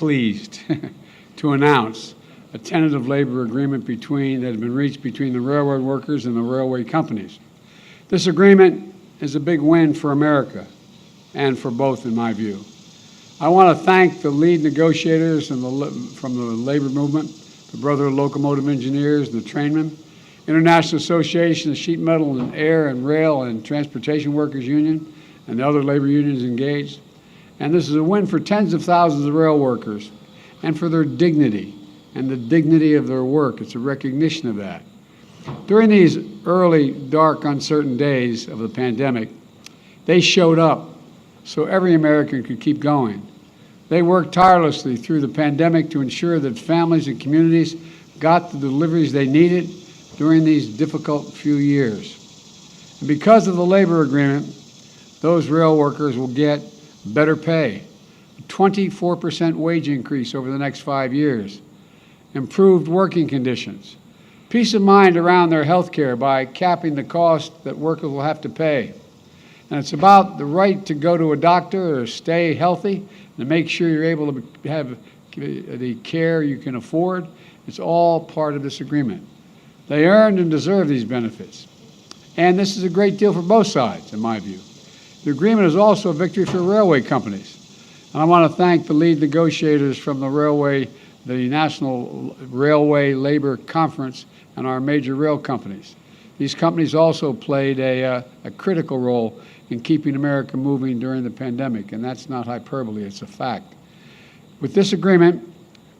pleased to announce a tentative labor agreement that has been reached between the railroad workers and the railway companies. This agreement is a big win for America and for both, in my view. I want to thank the lead negotiators from the labor movement, the Brotherhood of Locomotive Engineers and the Trainmen, International Association of Sheet Metal and Air and Rail and Transportation Workers Union, and the other labor unions engaged. And this is a win for tens of thousands of rail workers and for their dignity and the dignity of their work. It's a recognition of that. During these early, dark, uncertain days of the pandemic, they showed up so every American could keep going. They worked tirelessly through the pandemic to ensure that families and communities got the deliveries they needed during these difficult few years. And because of the labor agreement, those rail workers will get better pay, a 24% wage increase over the next 5 years, improved working conditions, peace of mind around their health care by capping the cost that workers will have to pay. And it's about the right to go to a doctor or stay healthy and to make sure you're able to have the care you can afford. It's all part of this agreement. They earned and deserve these benefits. And this is a great deal for both sides, in my view. The agreement is also a victory for railway companies. And I want to thank the lead negotiators from the National Railway Labor Conference and our major rail companies. These companies also played a critical role in keeping America moving during the pandemic, and that's not hyperbole, it's a fact. With this agreement,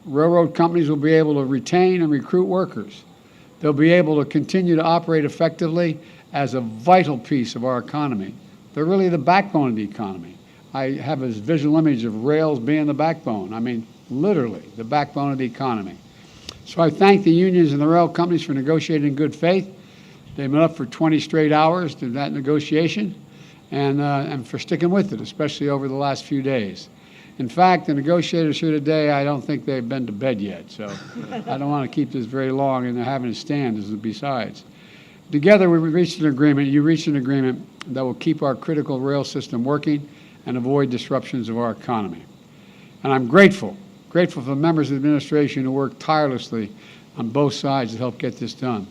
railroad companies will be able to retain and recruit workers. They'll be able to continue to operate effectively as a vital piece of our economy. They're really the backbone of the economy. I have this visual image of rails being the backbone. I mean, literally, the backbone of the economy. So I thank the unions and the rail companies for negotiating in good faith. They've been up for 20 straight hours through that negotiation and for sticking with it, especially over the last few days. In fact, the negotiators here today, I don't think they've been to bed yet, so I don't want to keep this very long, and they're having to stand besides. Together, we reached an agreement, you reached an agreement that will keep our critical rail system working and avoid disruptions of our economy. And I'm grateful for the members of the administration who worked tirelessly on both sides to help get this done.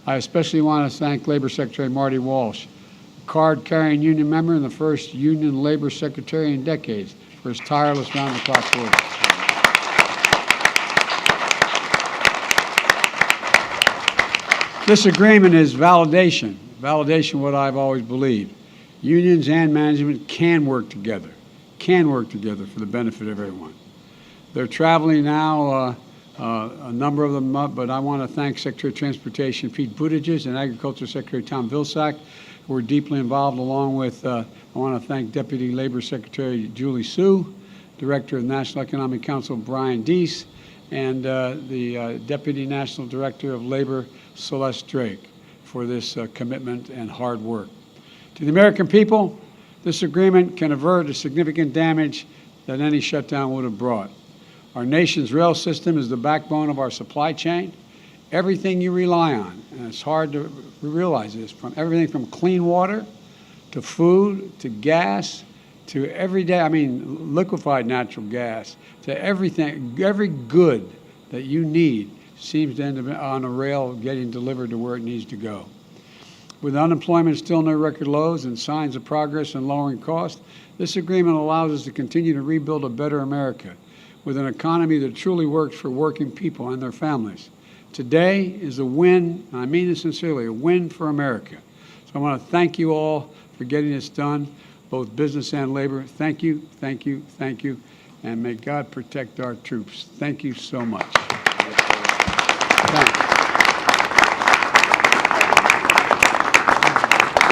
I especially want to thank Labor Secretary Marty Walsh, a card-carrying union member and the first union labor secretary in decades, for his tireless round-the-clock work. This agreement is validation of what I've always believed. Unions and management can work together for the benefit of everyone. They're traveling now, a number of them up, but I want to thank Secretary of Transportation Pete Buttigieg and Agriculture Secretary Tom Vilsack, who were deeply involved, along with, I want to thank Deputy Labor Secretary Julie Sue, Director of the National Economic Council Brian Deese, and the Deputy National Director of Labor Celeste Drake for this commitment and hard work. To the American people, this agreement can avert the significant damage that any shutdown would have brought. Our nation's rail system is the backbone of our supply chain. Everything you rely on, and it's hard to realize this, from everything from clean water to food to gas to liquefied natural gas to everything, every good that you need seems to end up on a rail getting delivered to where it needs to go. With unemployment still near record lows and signs of progress in lowering costs, this agreement allows us to continue to rebuild a better America with an economy that truly works for working people and their families. Today is a win, and I mean this sincerely, a win for America. So I want to thank you all for getting this done, both business and labor. Thank you, thank you, thank you, and may God protect our troops. Thank you so much. Thank you.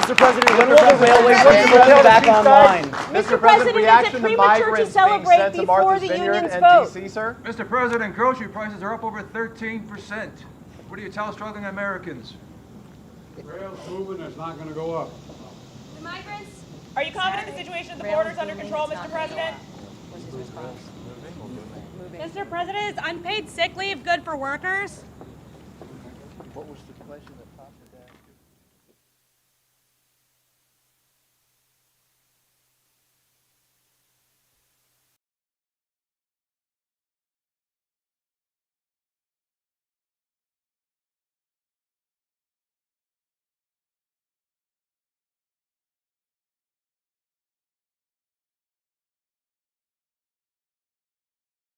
Mr. President, when will the railway system come back online? Mr. President, is it premature to celebrate before the unions vote? Sir? Mr. President, grocery prices are up over 13%. What do you tell struggling Americans? Rail's moving, it's not going to go up. The migrants? Are you confident the situation at the border is under control, Mr. President? Mr. President, is unpaid sick leave good for workers? What was the question?